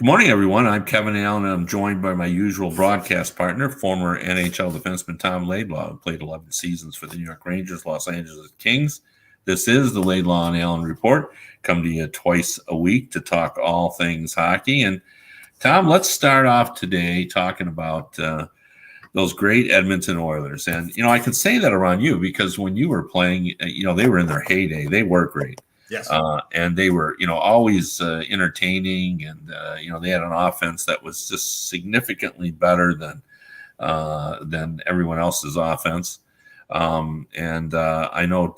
Good morning, everyone. I'm Kevin Allen, and I'm joined by my usual broadcast partner, former NHL defenseman Tom Laidlaw, who played 11 seasons for the New York Rangers, Los Angeles Kings. This is the Laidlaw and Allen Report. Come to you twice a week to talk all things hockey. And Tom, let's start off today talking about those great Edmonton Oilers. And, I can say that around you because when you were playing, they were in their heyday. They were great. Yes. And they were, always entertaining, and they had an offense that was just significantly better than everyone else's offense. And I know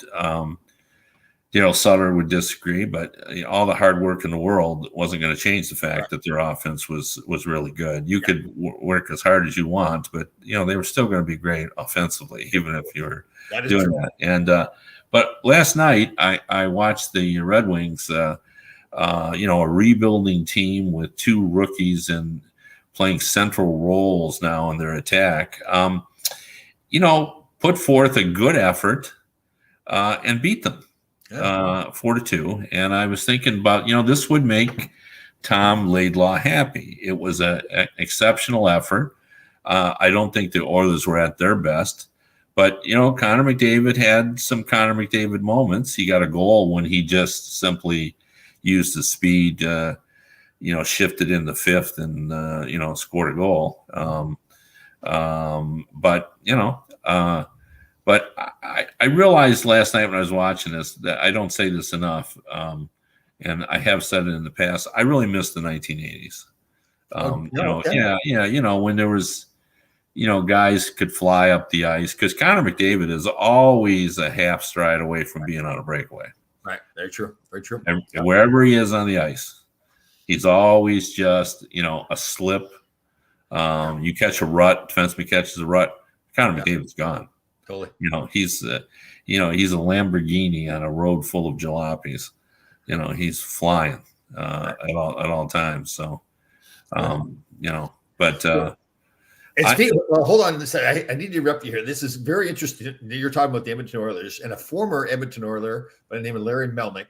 Daryl Sutter would disagree, but all the hard work in the world wasn't going to change the fact that their offense was really good. You could work as hard as you want, but they were still going to be great offensively, even if you were doing that. And but last night, I watched the Red Wings, a rebuilding team with two rookies and playing central roles now in their attack, put forth a good effort and beat them 4-2. And I was thinking about, this would make Tom Laidlaw happy. It was an exceptional effort. I don't think the Oilers were at their best. But, Connor McDavid had some Connor McDavid moments. He got a goal when he just simply used the speed, shifted in the fifth and, scored a goal. But I realized last night when I was watching this that I don't say this enough, and I have said it in the past. I really miss the 1980s. When there was – guys could fly up the ice, because Connor McDavid is always a half stride away from being on a breakaway. Right. Very true. Very true. And wherever he is on the ice, he's always just, a slip. You catch a rut, defenseman catches a rut, Connor McDavid's gone. Totally. He's a Lamborghini on a road full of jalopies. He's flying at all times. So, hold on a second. I need to interrupt you here. This is very interesting. You're talking about the Edmonton Oilers, and a former Edmonton Oiler by the name of Larry Melnick.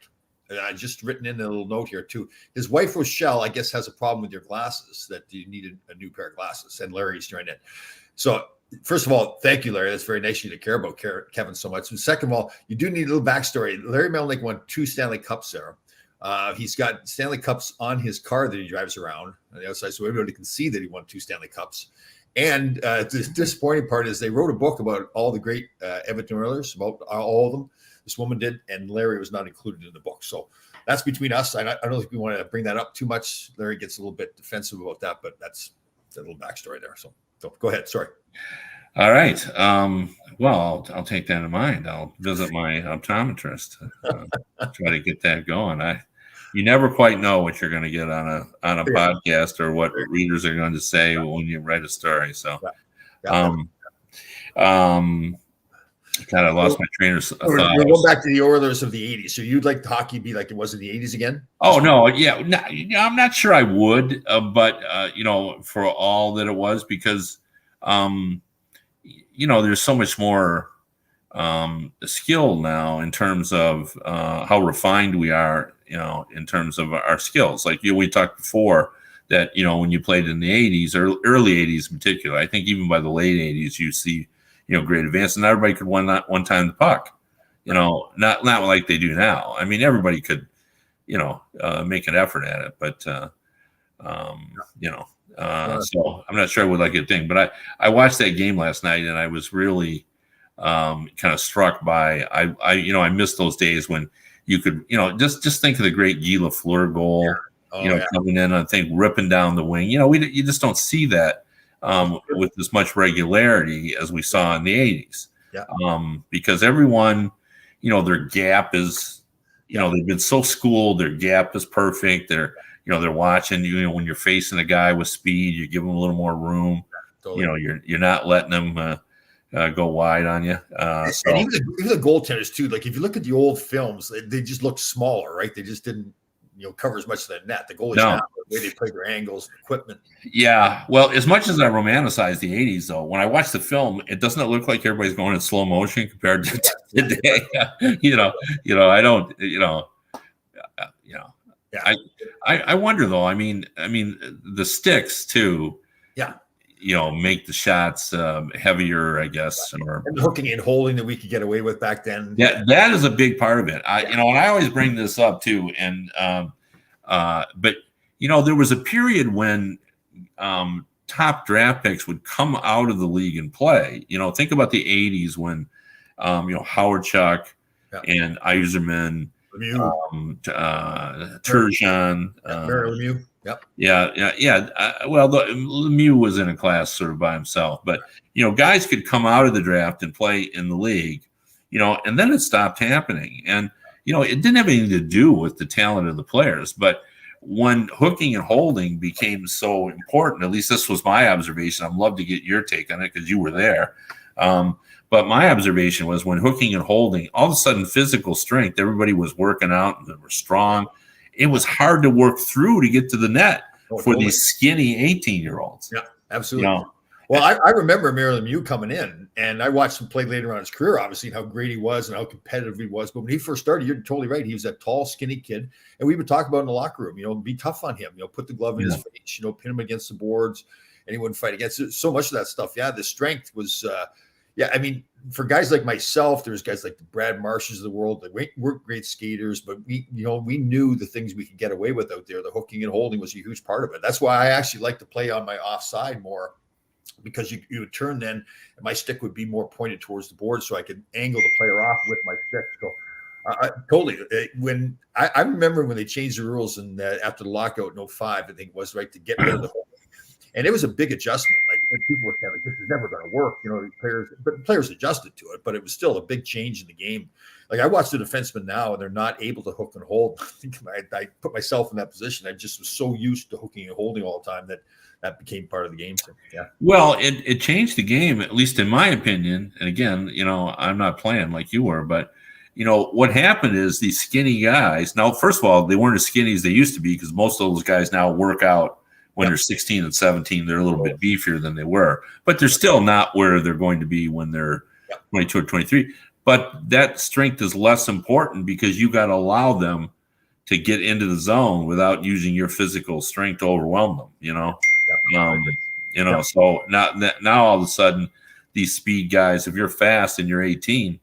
I just written in a little note here too. His wife Rochelle, I guess, has a problem with your glasses, that you needed a new pair of glasses, and Larry's joined in. So, first of all, thank you, Larry. That's very nice of you to care about Kevin so much. And second of all, you do need a little backstory. Larry Melnick won 2 Stanley Cups there. He's got Stanley Cups on his car that he drives around on the outside, so everybody can see that he won 2 Stanley Cups. And the disappointing part is they wrote a book about all the great Edmonton Oilers, about all of them. This woman did, and Larry was not included in the book. So that's between us. I don't think we want to bring that up too much. Larry gets a little bit defensive about that, but that's a little backstory there. So go ahead. Sorry. All right. Well, I'll take that in mind. I'll visit my optometrist, try to get that going. You never quite know what you're going to get on a podcast, or what readers are going to say when you write a story. So, I lost my train of thought. We're going back to the Oilers of the 80s. So you'd like hockey be like it was in the 80s again? Oh, no. Yeah. No, I'm not sure I would, but, for all that it was, because, there's so much more skill now in terms of how refined we are, in terms of our skills. Like we talked before that, when you played in the 80s or early 80s in particular, I think even by the late 80s, you see, great advance, and everybody could one time the puck, not like they do now. I mean, everybody could, make an effort at it, but, so I'm not sure I would like a thing, but I watched that game last night, and I was really kind of struck by, I missed those days when you could, just think of the great Guy Lafleur goal, coming in, I think ripping down the wing. You just don't see that with as much regularity as we saw in the 80s. Yeah. Because everyone, their gap is, they've been so schooled, their gap is perfect. They're watching, when you're facing a guy with speed, you give them a little more room. Totally. You're not letting them go wide on you. And even the goaltenders too. Like if you look at the old films, they just looked smaller, right? They just didn't, cover as much of the net. The goalies now, the way they play their angles, equipment. Yeah. Well, as much as I romanticize the 80s, though, when I watch the film, it doesn't look like everybody's going in slow motion compared to today. I don't, Yeah. I wonder though. I mean, the sticks too. Yeah. Make the shots heavier, I guess, or And hooking and holding that we could get away with back then. yeah, that is a big part of it. And I always bring this up too. And but there was a period when top draft picks would come out of the league and play. Think about the '80s when Howard Chuck and Yzerman, Turgeon, Mary Lemieux. Yep. Yeah. Well, Lemieux was in a class sort of by himself, but guys could come out of the draft and play in the league, and then it stopped happening. And it didn't have anything to do with the talent of the players, but when hooking and holding became so important, at least this was my observation. I'd love to get your take on it because you were there. But my observation was when hooking and holding, all of a sudden physical strength, everybody was working out and they were strong. It was hard to work through to get to the net for these skinny 18-year-olds. Yeah, absolutely. Well, I remember Mary Lemieux coming in, and I watched him play later on in his career, obviously, how great he was and how competitive he was. But when he first started, you're totally right. He was that tall, skinny kid. And we would talk about in the locker room, be tough on him, put the glove in his face, pin him against the boards, and he wouldn't fight against it. So much of that stuff. Yeah, the strength was I mean, for guys like myself, there's guys like the Brad Marshes of the world that weren't great skaters, but we knew the things we could get away with out there. The hooking and holding was a huge part of it. That's why I actually like to play on my offside more, because you would turn then, and my stick would be more pointed towards the board, so I could angle the player off with my stick. So totally. When I remember when they changed the rules and after the lockout in 05, I think it was, right, to get rid of the holding. And it was a big adjustment. Like people were saying, this is never going to work. Players adjusted to it, but it was still a big change in the game. Like I watch the defensemen now, and they're not able to hook and hold. I put myself in that position. I just was so used to hooking and holding all the time that became part of the game. So, yeah. Well, it changed the game, at least in my opinion. And again, I'm not playing like you were, but what happened is these skinny guys. Now, first of all, they weren't as skinny as they used to be, because most of those guys now work out. When they're 16 and 17, they're a little bit beefier than they were, but they're still not where they're going to be when they're 22 or 23. But that strength is less important because you got to allow them to get into the zone without using your physical strength to overwhelm them. So now all of a sudden, these speed guys, if you're fast and you're 18.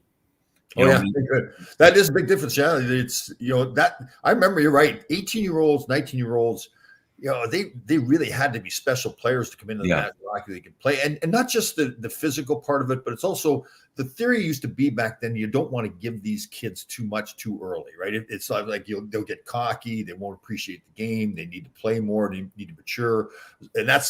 Good. That is a big difference. Yeah, it's that I remember. You're right. 18-year-olds, 19-year-olds. They really had to be special players to come into the National Hockey League and play. And not just the physical part of it, but it's also the theory used to be back then, you don't want to give these kids too much too early, right? It's like they'll get cocky. They won't appreciate the game. They need to play more. They need to mature. And that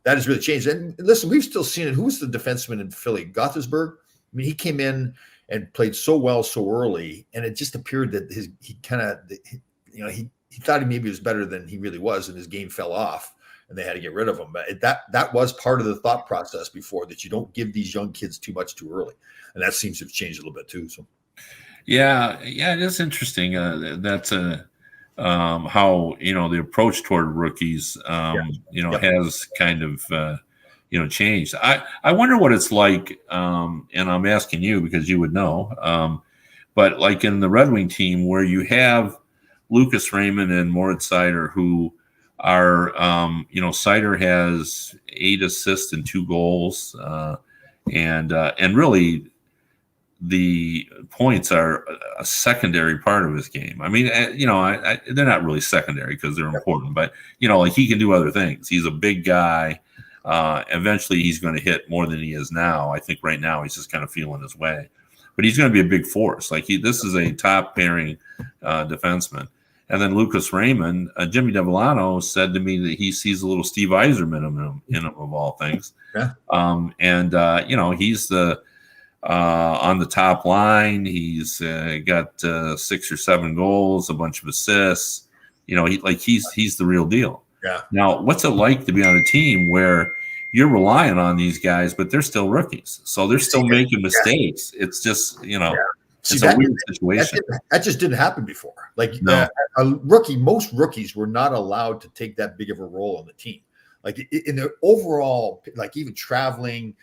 has really changed. And listen, we've still seen it. Who was the defenseman in Philly? Gothenburg? I mean, he came in and played so well so early, and it just appeared that he thought he maybe was better than he really was, and his game fell off, and they had to get rid of him. But that was part of the thought process before, that you don't give these young kids too much too early, and that seems to have changed a little bit too. So, yeah, it is interesting. That's how the approach toward rookies, has kind of changed. I wonder what it's like, and I'm asking you because you would know, but like in the Red Wing team where you have Lucas Raymond and Moritz Seider, who are, Seider has 8 assists and 2 goals, and really the points are a secondary part of his game. I mean, they're not really secondary because they're important, but like he can do other things. He's a big guy. Eventually, he's going to hit more than he is now. I think right now he's just kind of feeling his way, but he's going to be a big force. Like this is a top pairing defenseman. And then Lucas Raymond, Jimmy DeVolano said to me that he sees a little Steve Yzerman in him of all things. Yeah. He's the on the top line. He's got 6 or 7 goals, a bunch of assists. He's the real deal. Yeah. Now, what's it like to be on a team where you're relying on these guys, but they're still rookies, so they're still making mistakes? It's just it's a weird situation. That just didn't happen before. Like no. Most rookies were not allowed to take that big of a role on the team. Like in the overall, like even traveling,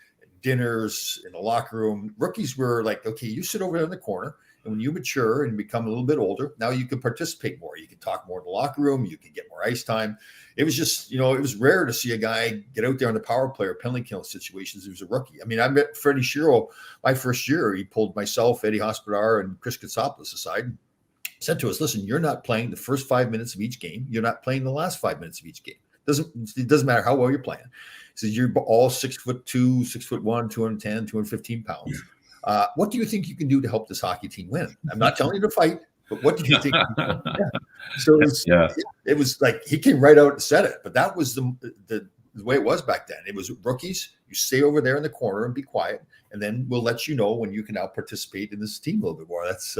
dinners, in the locker room, rookies were like, okay, you sit over there in the corner And when you mature and become a little bit older, now you can participate more. You can talk more in the locker room. You can get more ice time. It was just, it was rare to see a guy get out there on the power play or penalty kill situations. He was a rookie. I mean, I met Freddie Shiro my first year. He pulled myself, Eddie Hospodar, and Chris Katsopoulos aside, said to us, listen, you're not playing the first 5 minutes of each game. You're not playing the last 5 minutes of each game. It doesn't matter how well you're playing. He says, you're all 6'2", 6'1", 210, 215 pounds. What do you think you can do to help this hockey team win? I'm not telling you to fight, but what do you think? So it was like he came right out and said it. But that was the way it was back then. It was rookies. You stay over there in the corner and be quiet, and then we'll let you know when you can now participate in this team a little bit more. That's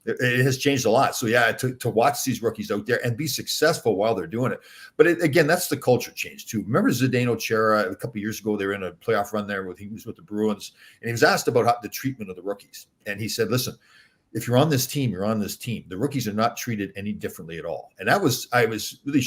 it has changed a lot. So to watch these rookies out there and be successful while they're doing it. But again, that's the culture change too. Remember Zdeno Chara a couple of years ago? They were in a playoff run there he was with the Bruins, and he was asked about the treatment of the rookies, and he said, "Listen, if you're on this team, you're on this team. The rookies are not treated any differently at all." And I was really.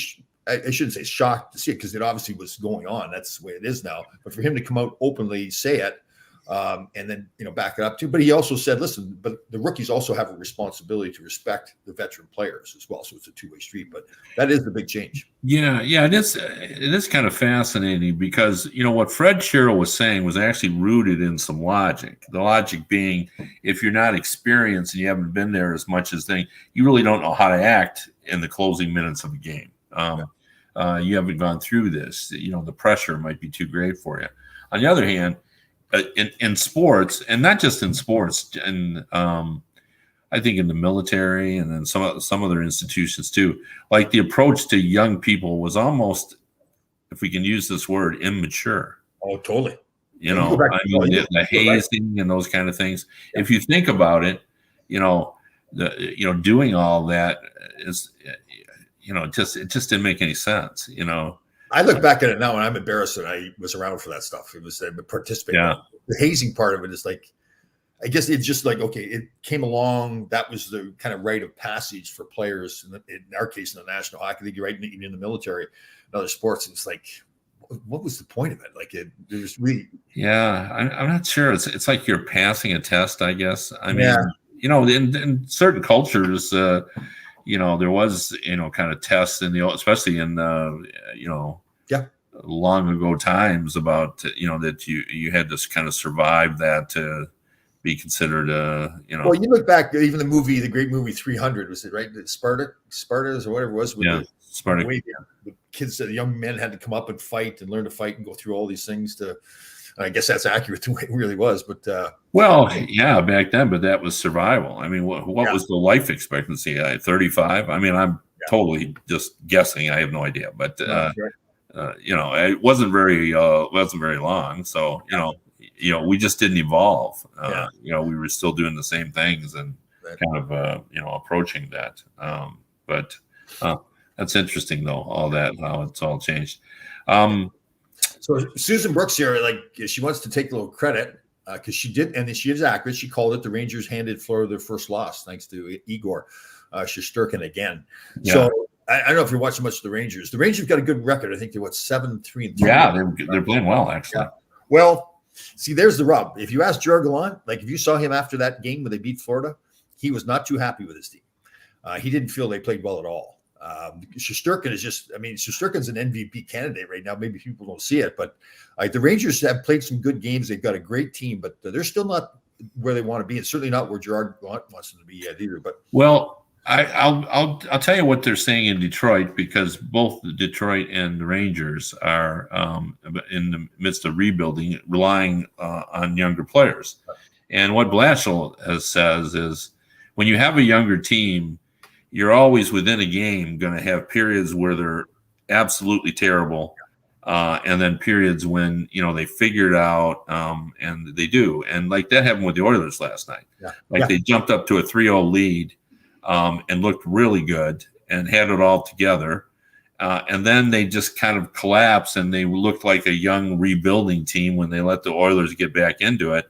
I shouldn't say shocked to see it because it obviously was going on. That's the way it is now. But for him to come out openly, say it, and then back it up too. But he also said, "Listen, but the rookies also have a responsibility to respect the veteran players as well." So it's a two-way street. But that is the big change. Yeah, it is kind of fascinating because what Fred Shiro was saying was actually rooted in some logic. The logic being, if you're not experienced and you haven't been there as much as you really don't know how to act in the closing minutes of a game. You haven't gone through this. The pressure might be too great for you. On the other hand, in sports, and not just in sports, and I think in the military and then some other institutions too, like the approach to young people was almost, if we can use this word, immature. Oh, totally. The hazing and those kind of things. Yeah. If you think about it, doing all that is, it just didn't make any sense. I look back at it now and I'm embarrassed that I was around for that stuff. It was participating. Yeah. The hazing part of it is like, I guess it's just like, okay, it came along. That was the kind of rite of passage for players. In our case, in the National Hockey League, right, even in the military and other sports. It's like, what was the point of it? Like there's really. Yeah, I'm not sure. It's like you're passing a test, I guess. I mean, in certain cultures, there was, kind of tests especially in, long ago times about, that you had to kind of survive that to be considered, Well, you look back, even the great movie 300, was it right? Spartans or whatever it was. With Sparta. The kids, the young men had to come up and fight and learn to fight and go through all these things I guess that's accurate to what it really was, but back then, but that was survival. I mean, what was the life expectancy? 35. I mean, I'm totally just guessing. I have no idea, but it wasn't very long. So we just didn't evolve. We were still doing the same things and kind of approaching that. But that's interesting though. All that, how it's all changed. So Susan Brooks here, she wants to take a little credit because she did, and she is accurate. She called it the Rangers handed Florida their first loss thanks to Igor Shesterkin again. Yeah. So I don't know if you're watching much of the Rangers. The Rangers got a good record. I think they're 7-3-3. Yeah, they're playing well actually. Yeah. Well, see, there's the rub. If you ask Gerard Gallant, if you saw him after that game where they beat Florida, he was not too happy with his team. He didn't feel they played well at all. Shesterkin is Shesterkin's an MVP candidate right now. Maybe people don't see it, but the Rangers have played some good games. They've got a great team, but they're still not where they want to be, and certainly not where Gerard wants them to be yet either. But I'll tell you what they're saying in Detroit, because both the Detroit and the Rangers are in the midst of rebuilding, relying on younger players. And what Blashill says is, when you have a younger team, you're always within a game going to have periods where they're absolutely terrible, and then periods when they figure it out, and they do. And like that happened with the Oilers last night. They jumped up to a 3-0 lead and looked really good and had it all together, and then they just kind of collapsed, and they looked like a young rebuilding team when they let the Oilers get back into it.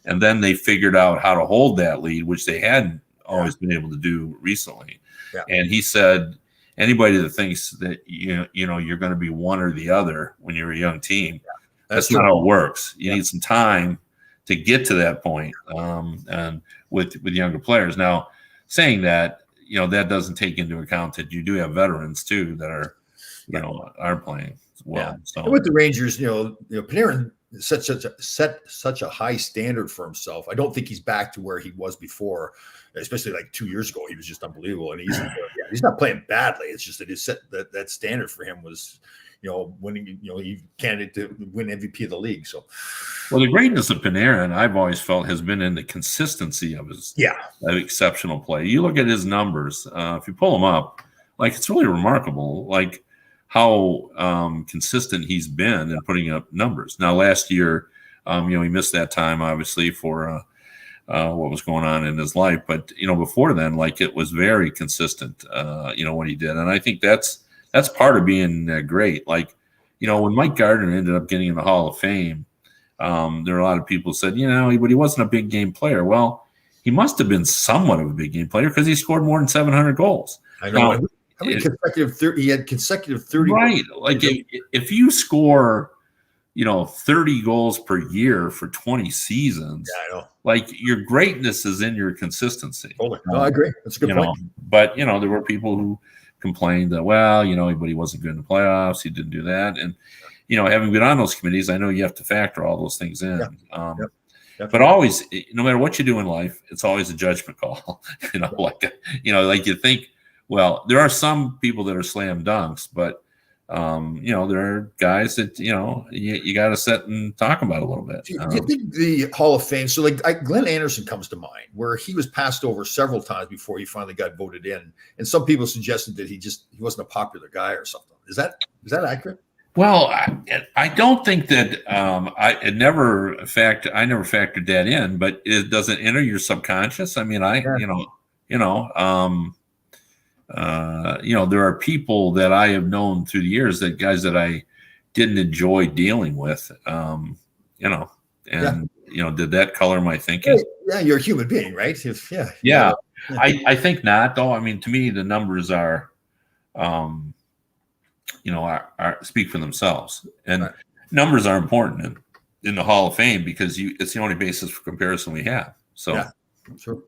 And then they figured out how to hold that lead, which they hadn't always been able to do recently. Yeah. And he said, anybody that thinks that you're going to be one or the other when you're a young team, that's not how it works. You need some time to get to that point, and with younger players. Now, saying that, that doesn't take into account that you do have veterans too that are, are playing as well. Yeah. So and with the Rangers, Panarin set such a high standard for himself. I don't think he's back to where he was before, especially like 2 years ago. He was just unbelievable, and he's not playing badly. It's just that he set that standard for him was, winning. He candidate to win MVP of the league. So, well, the greatness of Panarin, I've always felt, has been in the consistency of his exceptional play. You look at his numbers, if you pull them up, like, it's really remarkable, like how consistent he's been in putting up numbers. Now, last year, he missed that time, obviously, for what was going on in his life. But, before then, like, it was very consistent, what he did. And I think that's part of being great. Like, when Mike Gardner ended up getting in the Hall of Fame, there were a lot of people who said, but he wasn't a big game player. Well, he must have been somewhat of a big game player because he scored more than 700 goals. I know. How many consecutive 30? He had consecutive 30. Right. Like, if you score, 30 goals per year for 20 seasons, I know. Like, your greatness is in your consistency. Totally. No, I agree. That's a good point. But, there were people who complained that, well, but he wasn't good in the playoffs. He didn't do that. And, having been on those committees, I know you have to factor all those things in. But always, no matter what you do in life, it's always a judgment call. Like you think, well, there are some people that are slam dunks, but there are guys that you got to sit and talk about a little bit. Do you think the Hall of Fame? So, like, Glenn Anderson comes to mind, where he was passed over several times before he finally got voted in, and some people suggested that he wasn't a popular guy or something. Is that accurate? Well, I don't think that I never factored that in, but it doesn't enter your subconscious. I mean, there are people that I have known through the years, that guys that I didn't enjoy dealing with, did that color my thinking? Yeah, you're a human being, right? I think not, though. I mean, to me, the numbers are speak for themselves, and numbers are important in the Hall of Fame because it's the only basis for comparison we have. So. Yeah. True.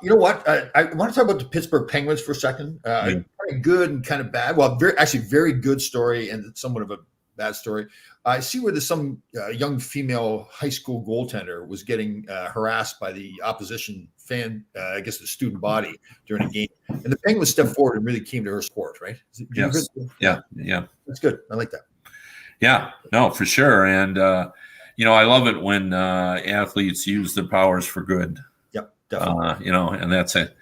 You know what? I want to talk about the Pittsburgh Penguins for a second. Kind of good and kind of bad. Well, very good story and somewhat of a bad story. I see where there's some young female high school goaltender was getting harassed by the opposition fan, I guess the student body, during a game. And the Penguins stepped forward and really came to her support, right? Yes. Yeah. That's good. I like that. Yeah. No, for sure. And, I love it when athletes use their powers for good. Yep, definitely. And that's it.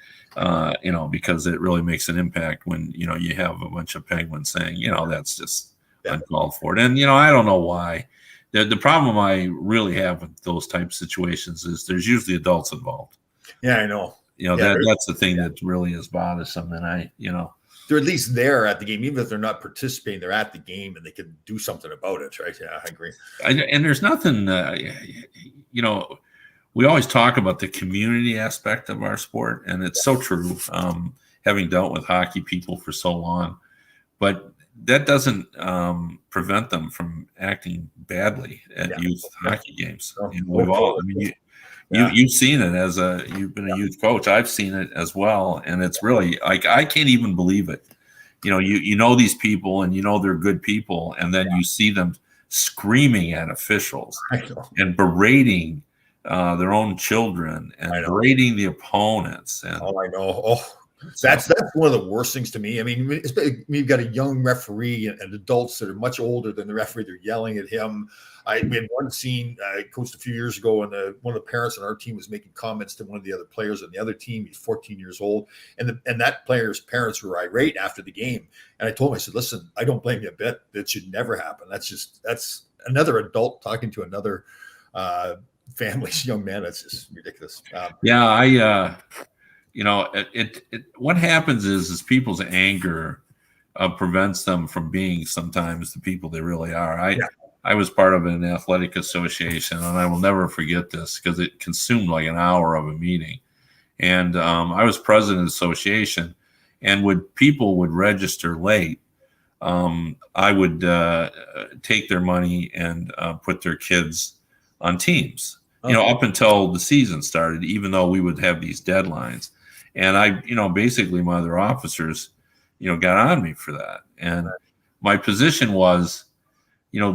Because it really makes an impact when you have a bunch of Penguins saying, that's just uncalled for. And I don't know why. The problem I really have with those type of situations is there's usually adults involved. Yeah, I know. That's the thing that really is bothersome. And they're at least there at the game, even if they're not participating. They're at the game and they can do something about it, right? Yeah, I agree. And there's nothing, we always talk about the community aspect of our sport, and it's so true. Having dealt with hockey people for so long, but that doesn't prevent them from acting badly at youth hockey games. We've all, you've seen it you've been a youth coach. I've seen it as well. And it's really like, I can't even believe it. You know these people and they're good people. And then you see them screaming at officials and berating their own children and berating the opponents. And I know. Oh, that's one of the worst things to me. I mean, you've got a young referee and adults that are much older than the referee. They're yelling at him. We had one scene I coached a few years ago, and one of the parents on our team was making comments to one of the other players on the other team. He's 14 years old, and that player's parents were irate after the game. And I told him, I said, "Listen, I don't blame you a bit. That should never happen. That's another adult talking to another family's young man. That's just ridiculous." What happens is people's anger prevents them from being sometimes the people they really are. I was part of an athletic association, and I will never forget this because it consumed like an hour of a meeting. And I was president of the association, and when people would register late, I would take their money and put their kids on teams, up until the season started, even though we would have these deadlines. And I, basically my other officers, got on me for that. And my position was,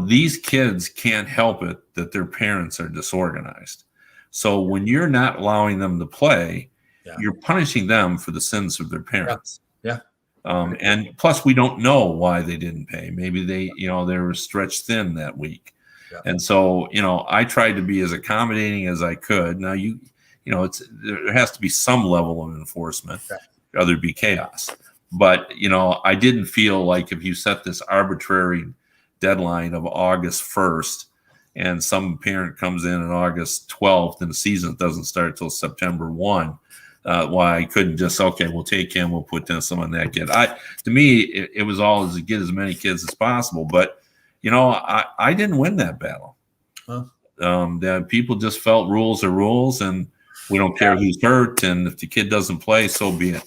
these kids can't help it that their parents are disorganized. So when you're not allowing them to play, you're punishing them for the sins of their parents. And plus, we don't know why they didn't pay. Maybe they were stretched thin that week. And so, I tried to be as accommodating as I could. Now, there has to be some level of enforcement, or there'd be chaos. But, I didn't feel like if you set this arbitrary deadline of August 1st and some parent comes in on August 12th and the season doesn't start till September 1, why I couldn't just, okay, we'll take him, we'll put this on that kid. To me, it was all to get as many kids as possible. But, I didn't win that battle. That people just felt rules are rules, and we don't care who's hurt. And if the kid doesn't play, so be it.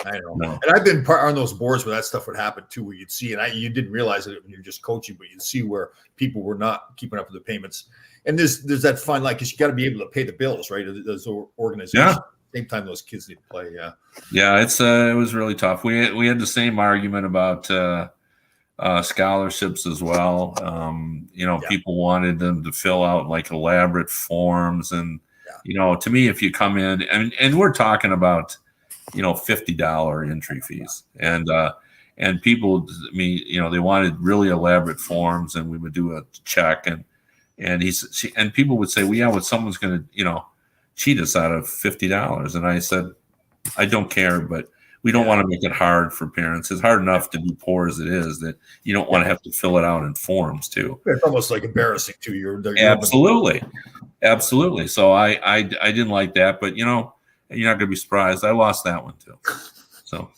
I know. No. And I've been part on those boards where that stuff would happen too, where you'd see, and you didn't realize it when you're just coaching, but you'd see where people were not keeping up with the payments. And there's that fine line, because you got to be able to pay the bills, right? Those organizations. Same time those kids need to play. It was really tough. We had the same argument about scholarships as well. People wanted them to fill out like elaborate forms, and to me, if you come in and we're talking about $50 entry fees, and people, they wanted really elaborate forms, and we would do a check, and people would say, well, someone's going to cheat us out of $50. And I said, I don't care, but we don't want to make it hard for parents. It's hard enough to be poor as it is, that you don't want to have to fill it out in forms too. It's almost like embarrassing to you. Absolutely. So I didn't like that, but you're not going to be surprised, I lost that one too. So.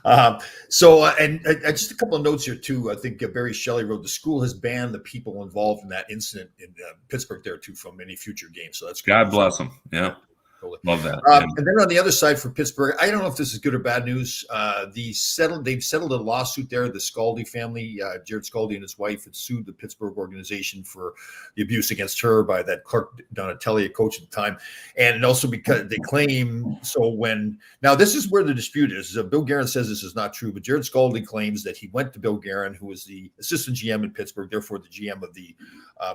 And just a couple of notes here too. I think Barry Shelley wrote, the school has banned the people involved in that incident in Pittsburgh there too from any future games. So that's good. God bless them. Yeah. Love that. And then on the other side for Pittsburgh, I don't know if this is good or bad news. They've settled a lawsuit there. The Scaldi family, Jared Scaldi and his wife, had sued the Pittsburgh organization for the abuse against her by that Clark Donatelli, a coach at the time. And also because they claim, now this is where the dispute is. Bill Guerin says this is not true, but Jared Scaldi claims that he went to Bill Guerin, who was the assistant GM in Pittsburgh, therefore the GM of the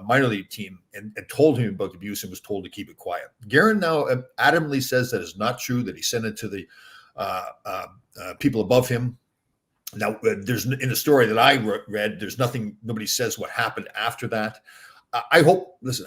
minor league team, and told him about the abuse and was told to keep it quiet. Guerin now adamantly says that is not true, that he sent it to the people above him. Now, there's in the story that I read, there's nothing, nobody says what happened after that. I hope, listen,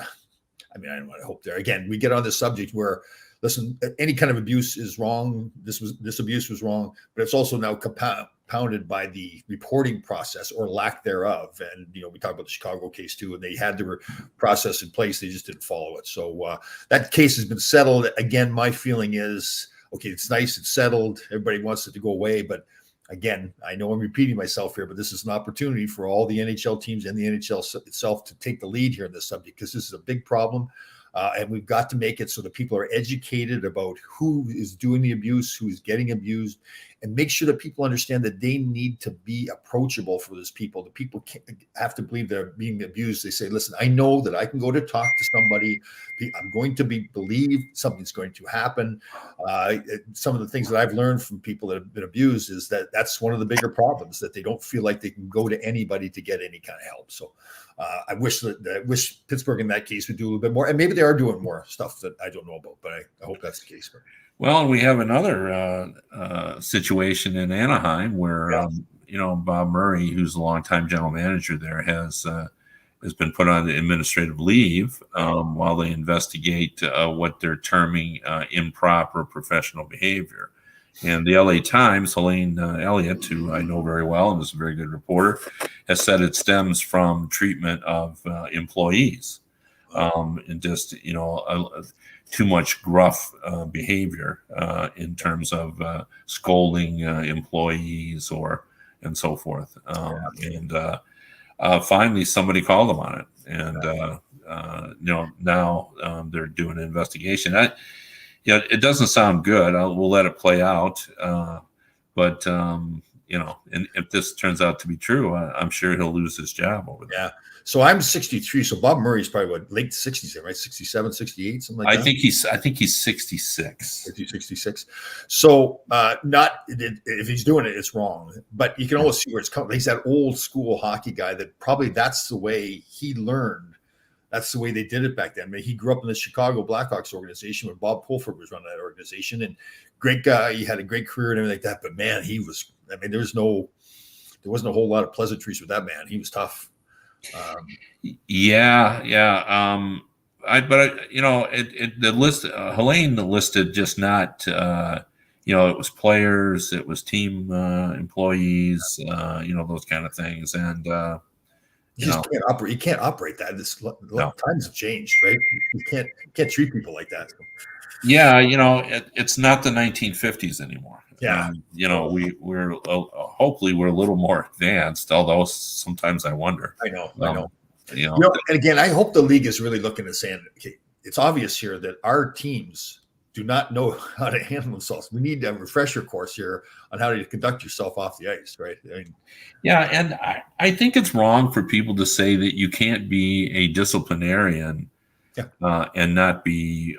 I don't want to hope there. Again, we get on this subject where, listen, any kind of abuse is wrong. This abuse was wrong, but it's also now compounded by the reporting process or lack thereof. And, we talk about the Chicago case too, and they had the process in place. They just didn't follow it. So that case has been settled. Again, my feeling is, okay, it's nice. It's settled. Everybody wants it to go away. But again, I know I'm repeating myself here, but this is an opportunity for all the NHL teams and the NHL itself to take the lead here in this subject, because this is a big problem. And we've got to make it so that people are educated about who is doing the abuse, who is getting abused, and make sure that people understand that they need to be approachable for those people. The people have to believe they're being abused. They say, listen, I know that I can go to talk to somebody. I'm going to be believed. Something's going to happen. Some of the things that I've learned from people that have been abused is that that's one of the bigger problems, that they don't feel like they can go to anybody to get any kind of help. So I wish Pittsburgh in that case would do a little bit more, and maybe they are doing more stuff that I don't know about, but I hope that's the case. Well, we have another situation in Anaheim where Bob Murray, who's a longtime general manager there, has been put on administrative leave while they investigate what they're terming improper professional behavior. And the LA Times, Helene Elliott, who I know very well and is a very good reporter, has said it stems from treatment of employees and just, too much gruff behavior in terms of scolding employees and so forth. Finally, somebody called them on it. And, now they're doing an investigation. It doesn't sound good. We'll let it play out. But and if this turns out to be true, I'm sure he'll lose his job over there. Yeah. So I'm 63. So Bob Murray's probably what, late 60s, right? 67, 68, something like that. I think he's 66. 66. So not if he's doing it, it's wrong. But you can almost see where it's coming. He's that old school hockey guy that probably that's the way he learned. That's the way they did it back then. I mean, he grew up in the Chicago Blackhawks organization when Bob Pulford was running that organization, and great guy. He had a great career and everything like that. But man, he was. I mean, there wasn't a whole lot of pleasantries with that man. He was tough. Yeah. The list, Helene listed just not, it was players, it was team employees, those kind of things. And, you can't operate that. Times have changed, right? You can't treat people like that. Yeah. It's not the 1950s anymore. Yeah. We're hopefully we're a little more advanced, although sometimes I wonder. I know. And again, I hope the league is really looking at saying, okay, it's obvious here that our teams do not know how to handle themselves. We need a refresher course here on how to conduct yourself off the ice, right? I mean, yeah, and I think it's wrong for people to say that you can't be a disciplinarian and not be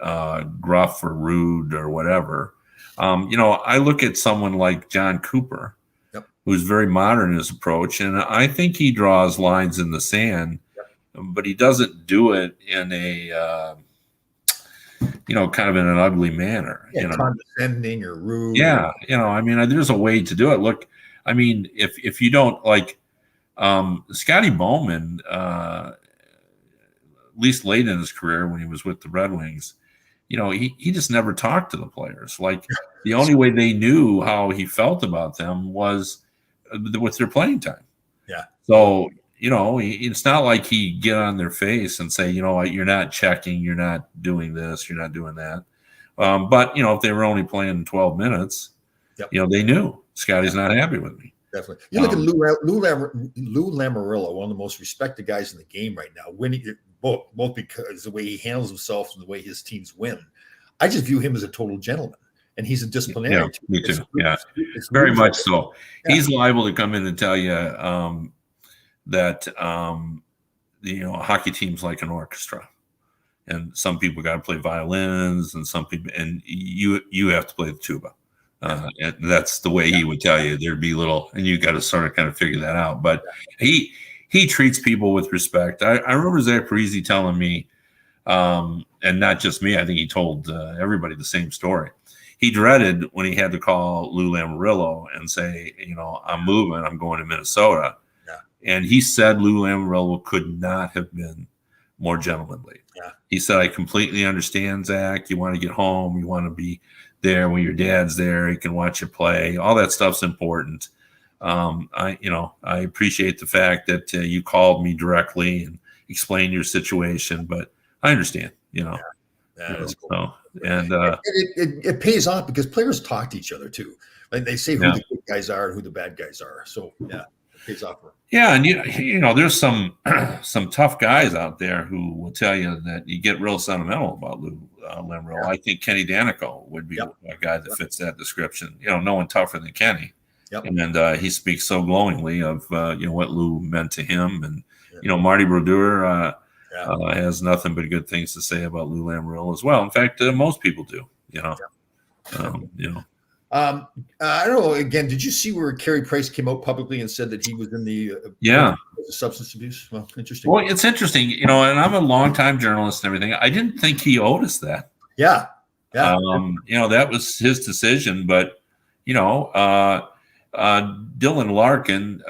gruff or rude or whatever. I look at someone like John Cooper, who's very modern in his approach, and I think he draws lines in the sand, but he doesn't do it in a, kind of in an ugly manner. Condescending or rude. Yeah, I mean, there's a way to do it. Look, I mean, if you don't like Scotty Bowman, at least late in his career when he was with the Red Wings, he just never talked to the players. Like the only way they knew how he felt about them was with their playing time. Yeah. So, it's not like he'd get on their face and say, you're not checking, you're not doing this, you're not doing that. But, if they were only playing 12 minutes, they knew Scotty's not happy with me. Definitely. You look at Lou Lamoriello, one of the most respected guys in the game right now, winning both because the way he handles himself and the way his teams win. I just view him as a total gentleman, and he's a disciplinarian. Yeah, me too. It's very much so. Yeah. He's liable to come in and tell you that a hockey team's like an orchestra, and some people got to play violins, and some people, and you have to play the tuba. And that's the way he would tell you. There'd be little, and you got to sort of kind of figure that out. But he treats people with respect. I remember Zach Parise telling me, and not just me, I think he told everybody the same story. He dreaded when he had to call Lou Lamoriello and say, I'm moving, I'm going to Minnesota. Yeah. And he said Lou Lamoriello could not have been more gentlemanly. Yeah. He said, I completely understand, Zach. You want to get home. You want to be there when your dad's there. He can watch you play. All that stuff's important. I appreciate the fact that you called me directly and explained your situation, but I understand, Yeah, that's cool. So, and it pays off because players talk to each other too. Like they say who the good guys are and who the bad guys are. So it pays off. Yeah, and there's some tough guys out there who will tell you that you get real sentimental about Lou Lamoriello. I think Kenny Danico would be a guy that fits that description. No one tougher than Kenny. Yep. And he speaks so glowingly of what Lou meant to him, and Marty Brodeur has nothing but good things to say about Lou Lamoriello as well. In fact, most people do. I don't know. Again, did you see where Carey Price came out publicly and said that he was in the substance abuse? Well, interesting. Well, it's interesting, and I'm a longtime journalist and everything. I didn't think he owed us that. Yeah. That was his decision, but Dylan Larkin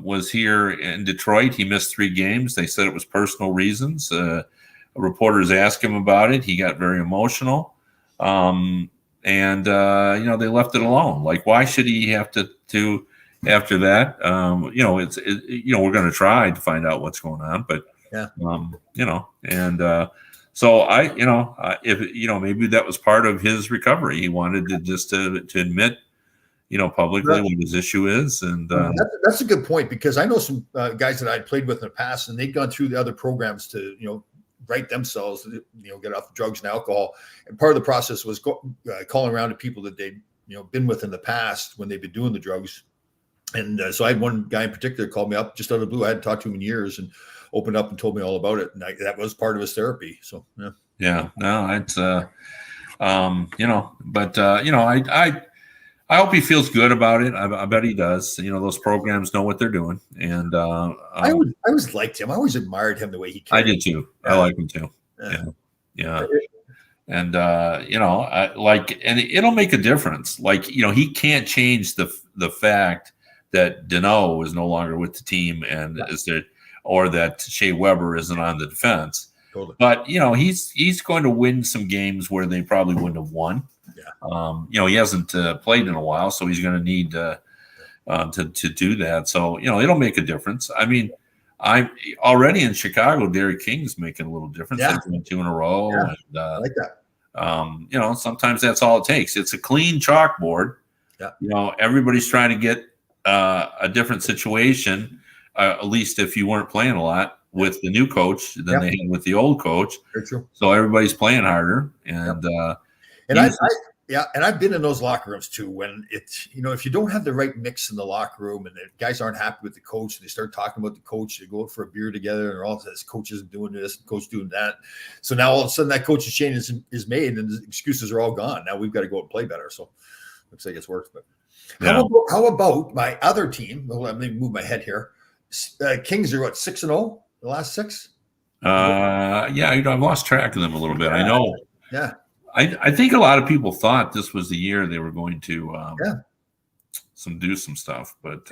was here in Detroit. He missed 3 games. They said it was personal reasons. Reporters asked him about it. He got very emotional. And they left it alone. Like, why should he have to after that? We're going to try to find out what's going on, but so if maybe that was part of his recovery. He wanted to just to admit, publicly what his issue is. And that's a good point, because I know some guys that I'd played with in the past, and they'd gone through the other programs to, right themselves, get off drugs and alcohol. And part of the process was calling around to people that they'd, been with in the past when they've been doing the drugs And so I had one guy in particular called me up just out of the blue. I hadn't talked to him in years, and opened up and told me all about it. And that was part of his therapy. So yeah. Yeah, no, it's but I hope he feels good about it. I bet he does. Those programs know what they're doing, and I always liked him. I always admired him the way he I carried. did too. I like him too. Yeah. And and it'll make a difference. He can't change the fact that Deneau is no longer with the team, and or that Shea Weber isn't on the defense. Totally. But he's going to win some games where they probably wouldn't have won. Yeah. He hasn't played in a while, so he's going to need to do that. So it'll make a difference. I mean, I'm already in Chicago. Derek King's making a little difference. Yeah. They've won 2 in a row. Yeah. And, I like that. Sometimes that's all it takes. It's a clean chalkboard. Yeah. Everybody's trying to get a different situation. At least if you weren't playing a lot with the new coach than they had with the old coach. Very true. So everybody's playing harder, and I've been in those locker rooms too. When it's if you don't have the right mix in the locker room, and the guys aren't happy with the coach, and they start talking about the coach, they go out for a beer together, and all this coach isn't doing this, and coach doing that. So now all of a sudden that coach's change is made, and the excuses are all gone. Now we've got to go out and play better. So looks like it's worked. But how about my other team? Well, let me move my head here. Kings are what, 6-0 the last 6? I've lost track of them a little bit. I know. Yeah. I think a lot of people thought this was the year they were going to do some stuff, but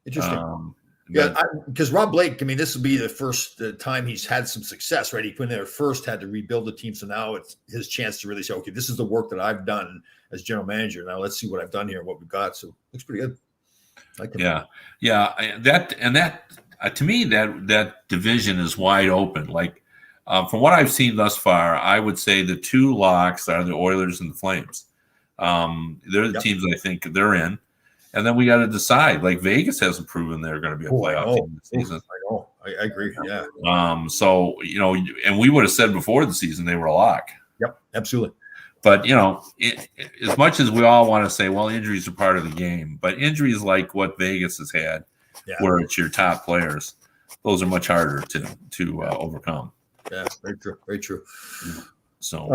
interesting. Because Rob Blake, this will be the first time he's had some success, right? He went there first, had to rebuild the team, so now it's his chance to really say, okay, this is the work that I've done as general manager. Now let's see what I've done here and what we've got. So looks pretty good. To me, that division is wide open. From what I've seen thus far, I would say the 2 locks are the Oilers and the Flames. They're the teams I think they're in, and then we got to decide. Vegas hasn't proven they're going to be a playoff team this season. I know. I agree. Yeah. And we would have said before the season they were a lock. Yep, absolutely. But as much as we all want to say, well, injuries are part of the game, but injuries like what Vegas has had, where it's your top players, those are much harder to overcome. Yeah, very true. Very true. So,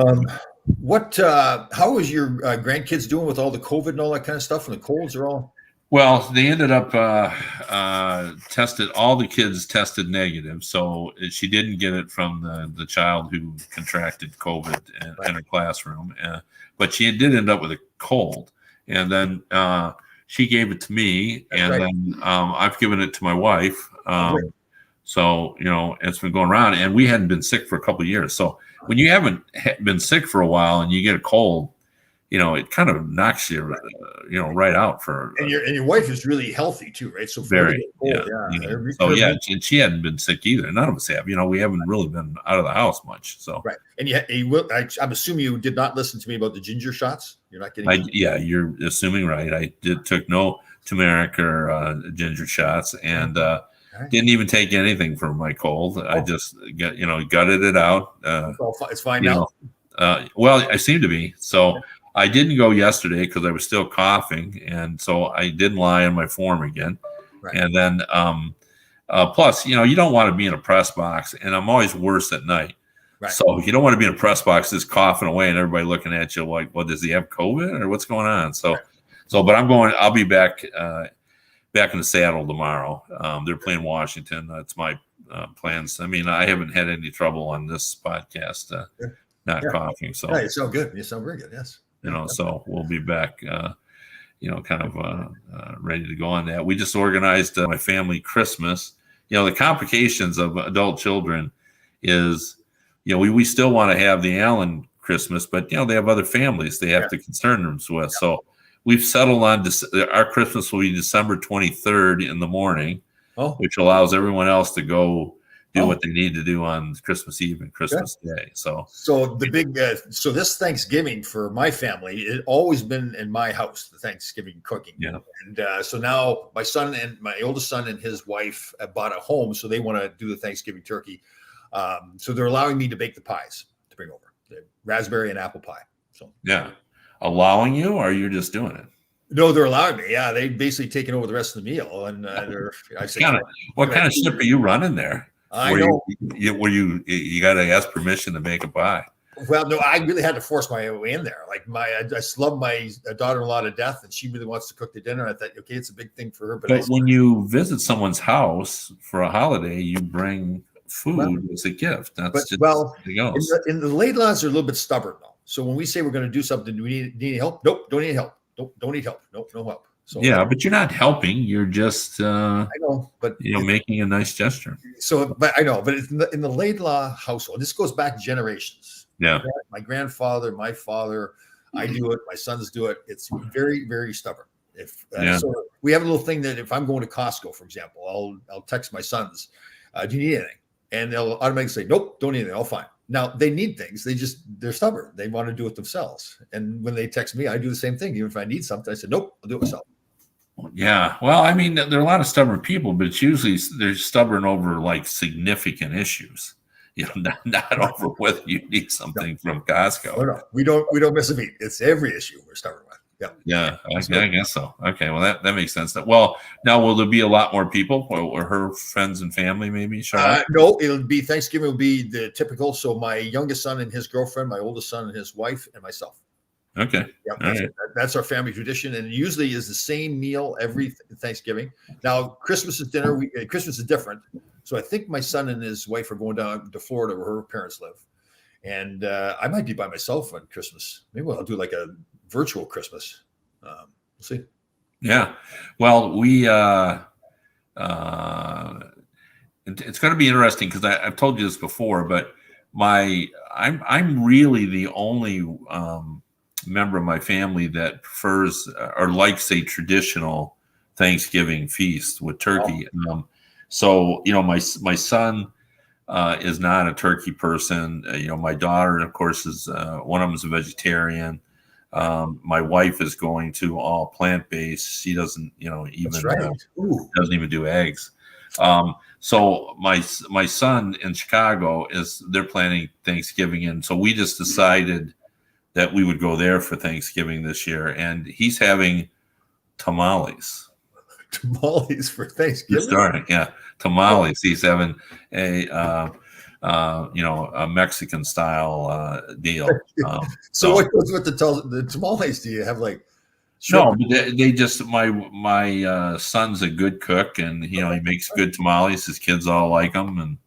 how is your grandkids doing with all the COVID and all that kind of stuff? And the colds are all. Well, they ended up all the kids tested negative. So she didn't get it from the child who contracted COVID in her classroom. But she did end up with a cold. And then she gave it to me. Then I've given it to my wife. So, it's been going around. And we hadn't been sick for a couple of years. So when you haven't been sick for a while and you get a cold, it kind of knocks you, right out for. And your wife is really healthy too, right? So very, and she hadn't been sick either. None of us have. We haven't really been out of the house much. So right, and I'm assuming you did not listen to me about the ginger shots. You're not getting. You're assuming right. I took no turmeric or ginger shots, and didn't even take anything for my cold. I just gutted it out. It's fine now. Well, I seem to be so. I didn't go yesterday because I was still coughing, and so I didn't lie on my form again. Right. And then, plus, you don't want to be in a press box, and I'm always worse at night. Right. So you don't want to be in a press box just coughing away, and everybody looking at you like, "Well, does he have COVID or what's going on?" So, but I'll be back in the saddle tomorrow. They're playing Washington. That's my plans. I haven't had any trouble on this podcast, not coughing. So you sound good. You sound very good. Yes. So we'll be back, ready to go on that. We just organized my family Christmas. The complications of adult children is, we still want to have the Allen Christmas, but, they have other families they have to concern themselves with. Yeah. So we've settled on our Christmas will be December 23rd in the morning, which allows everyone else to go do what they need to do on Christmas Eve and Christmas Day. So the big, this Thanksgiving for my family, it always been in my house, the Thanksgiving cooking. Yeah. And so now my oldest son and his wife bought a home, so they want to do the Thanksgiving turkey. So they're allowing me to bake the pies to bring over, the raspberry and apple pie. So allowing you, or you're just doing it? No, they're allowing me. Yeah, they basically taken over the rest of the meal, and I say, What kind of ship are you running there? I know. Where you got to ask permission to make a pie? Well, no, I really had to force my way in there. Like I just love my daughter-in-law to death, and she really wants to cook the dinner. I thought, okay, it's a big thing for her. But when you visit someone's house for a holiday, you bring food as a gift. That's just in the Laidlaws are a little bit stubborn though. So when we say we're going to do something, do we need help? Nope, don't need help. Don't need help. Nope, no help. So yeah, but you're not helping. You're just I know, but making a nice gesture. So, but I know, but in the Laidlaw household, this goes back generations. Yeah, my grandfather, my father, I do it. My sons do it. It's very, very stubborn. So we have a little thing that if I'm going to Costco, for example, I'll text my sons, "Do you need anything?" And they'll automatically say, "Nope, don't need anything. I'll fine." Now they need things. They're stubborn. They want to do it themselves. And when they text me, I do the same thing. Even if I need something, I said, "Nope, I'll do it myself." Yeah. Well, I mean, there are a lot of stubborn people, but it's usually they're stubborn over like significant issues. Not over whether you need something from Costco. No, we don't miss a beat. It's every issue we're stubborn with. Yeah. I guess so. Okay, well that makes sense. Well, now will there be a lot more people or her friends and family maybe show up? No, it'll be Thanksgiving will be the typical. So my youngest son and his girlfriend, my oldest son and his wife, and myself. Okay. That's our family tradition, and usually is the same meal every Thanksgiving. Now Christmas is dinner. Christmas is different. So I think my son and his wife are going down to Florida where her parents live, and I might be by myself on Christmas. Maybe I'll do like a virtual Christmas. We'll see. Yeah. Well, it's going to be interesting because I've told you this before, but I'm really the only member of my family that prefers or likes a traditional Thanksgiving feast with turkey. So my son is not a turkey person. My daughter, of course, is one of them is a vegetarian. My wife is going to all plant-based. She doesn't, doesn't even do eggs. So my son in Chicago they're planning Thanksgiving, and so we just decided that we would go there for Thanksgiving this year, and he's having tamales. Tamales for Thanksgiving. Starting, yeah, tamales. He's having a Mexican style deal. So what goes with the tamales? Do you have like? No, they just my son's a good cook, and he makes good tamales. His kids all like them, and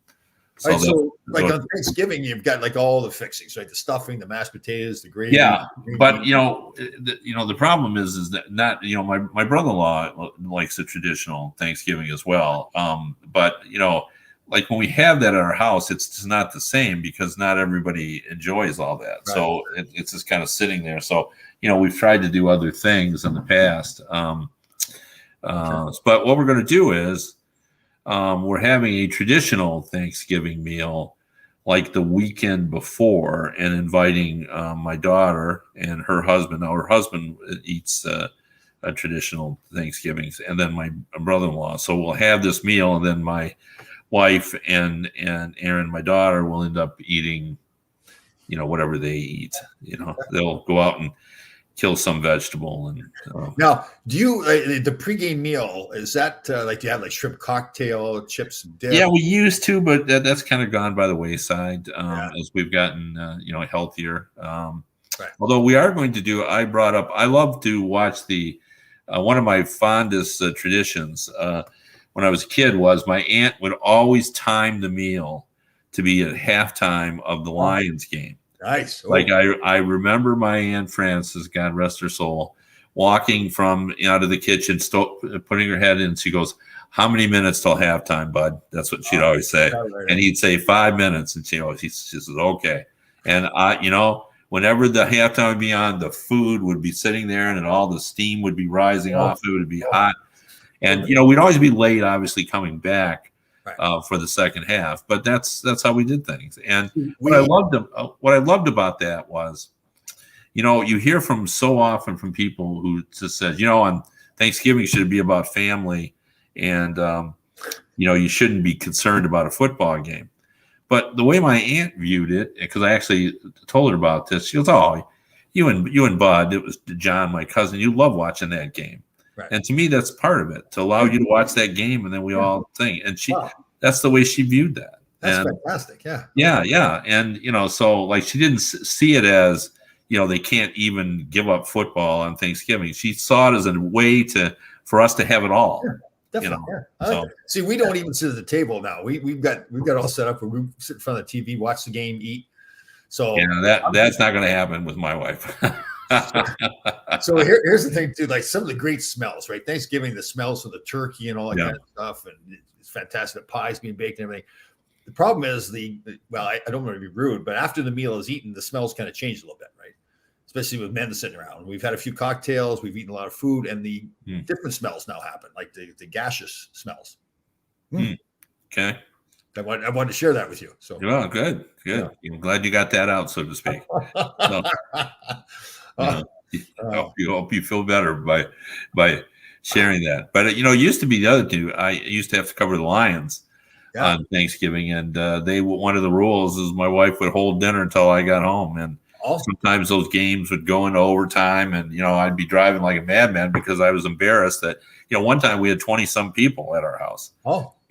so like on Thanksgiving, you've got like all the fixings, right? The stuffing, the mashed potatoes, the gravy. Yeah, but the problem is that not my brother-in-law likes the traditional Thanksgiving as well. But like when we have that at our house, it's just not the same because not everybody enjoys all that. Right. So it's just kind of sitting there. So we've tried to do other things in the past. But what we're going to do is. We're having a traditional Thanksgiving meal like the weekend before and inviting my daughter and her husband. Now, her husband eats a traditional Thanksgivings, and then my brother-in-law. So we'll have this meal, and then my wife and Aaron, my daughter, will end up eating, whatever they eat. They'll go out and kill some vegetable. And now, do you the pregame meal? Is that do you have like shrimp cocktail, chips, dip? Yeah, we used to, but that's kind of gone by the wayside as we've gotten healthier. Right. Although we are going to do, I love to watch the one of my fondest traditions when I was a kid was my aunt would always time the meal to be at halftime of the Lions game. Nice. Like I remember my Aunt Frances, God rest her soul, walking from out of the kitchen, putting her head in. She goes, "How many minutes till halftime, bud?" That's what she'd always say. Right. And he'd say 5 minutes, and she says, "Okay." And whenever the halftime would be on, the food would be sitting there, and all the steam would be rising off. It would be hot, and we'd always be late, obviously coming back. Right. For the second half, but that's how we did things. And what I loved about that was, you hear from so often from people who just says, on Thanksgiving should be about family, and you shouldn't be concerned about a football game. But the way my aunt viewed it, because I actually told her about this, she goes, "Oh, you and Bud, it was John, my cousin. You love watching that game, Right. and to me, that's part of it to allow you to watch that game, and then we all think. And that's the way she viewed that. That's fantastic. Yeah. Yeah, and so like she didn't see it as they can't even give up football on Thanksgiving. She saw it as a way for us to have it all. Yeah. Definitely. So. See, we don't even sit at the table now. We've got all set up where we sit in front of the TV, watch the game, eat. So that's not going to happen with my wife. So here's the thing too, like some of the great smells, right? Thanksgiving, the smells of the turkey and all that kind of stuff, and it's fantastic. The pies being baked and everything. The problem is I don't want to be rude, but after the meal is eaten, the smells kind of change a little bit, right? Especially with men sitting around. We've had a few cocktails, we've eaten a lot of food, and the different smells now happen, like the gaseous smells. Okay. I wanted to share that with you. So good. Yeah. I'm glad you got that out, so to speak. So, hope you feel better by sharing that. But it used to be the other two. I used to have to cover the Lions on Thanksgiving, and one of the rules is my wife would hold dinner until I got home, and sometimes those games would go into overtime, and I'd be driving like a madman because I was embarrassed that one time we had 20-some people at our house.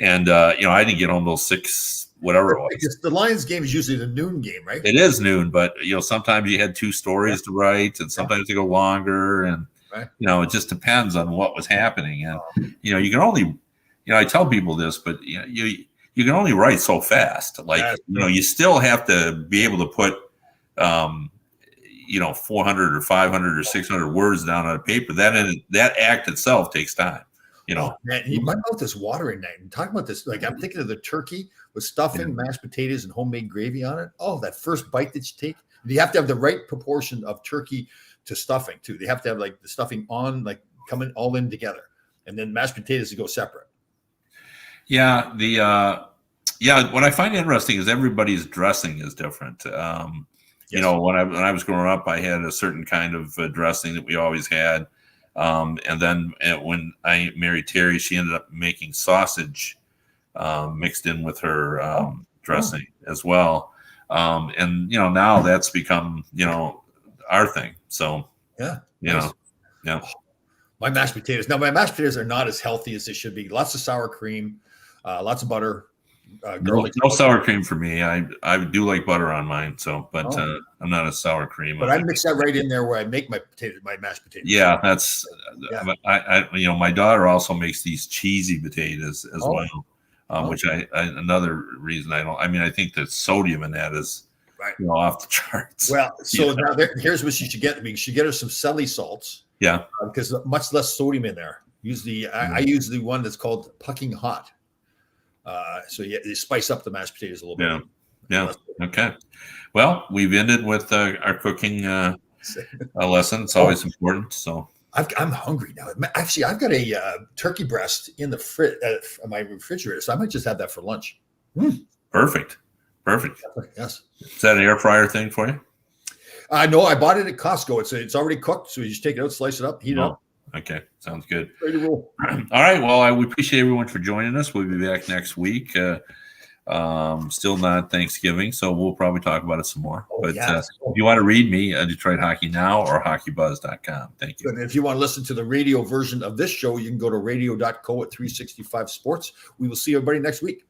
And I didn't get home till 6, whatever it was. The Lions game is usually the noon game, right? It is noon, but sometimes you had 2 stories to write, and sometimes they go longer, and it just depends on what was happening. And you can only, I tell people this, but you can only write so fast. Like you still have to be able to put 400 or 500 or 600 words down on a paper. That act itself takes time. Man, my mouth is watering now. Talking about this, like I'm thinking of the turkey with stuffing, mashed potatoes, and homemade gravy on it. Oh, that first bite that you take. You have to have the right proportion of turkey to stuffing too. They have to have like the stuffing on, like coming all in together, and then mashed potatoes to go separate. Yeah, what I find interesting is everybody's dressing is different. When I was growing up, I had a certain kind of dressing that we always had. And then when I married Terry, she ended up making sausage mixed in with her dressing as well. And now that's become our thing. So my mashed potatoes. Now my mashed potatoes are not as healthy as they should be. Lots of sour cream, lots of butter. No sour cream for me. I do like butter on mine. So, but I'm not a sour cream. But I mix that right in there where I make my mashed potatoes. Yeah, that's. I my daughter also makes these cheesy potatoes as well, which another reason I don't. I mean, I think the sodium in that is off the charts. Well, so now here's what she should get. You should get her some Selly salts. Yeah, because much less sodium in there. I use the one that's called Pucking Hot. So you spice up the mashed potatoes a little bit. Yeah. Okay. Well, we've ended with our cooking lesson. It's always important. So I'm hungry now. Actually, I've got a turkey breast in the my refrigerator, so I might just have that for lunch. Perfect. Yes. Is that an air fryer thing for you? No, I bought it at Costco. It's already cooked, so you just take it out, slice it up, heat it up. Okay, sounds good. Ready to roll. All right. Well, we appreciate everyone for joining us. We'll be back next week. Still not Thanksgiving, so we'll probably talk about it some more. But if you want to read me, Detroit Hockey Now or hockeybuzz.com. Thank you. And if you want to listen to the radio version of this show, you can go to radio.co at 365 Sports. We will see everybody next week.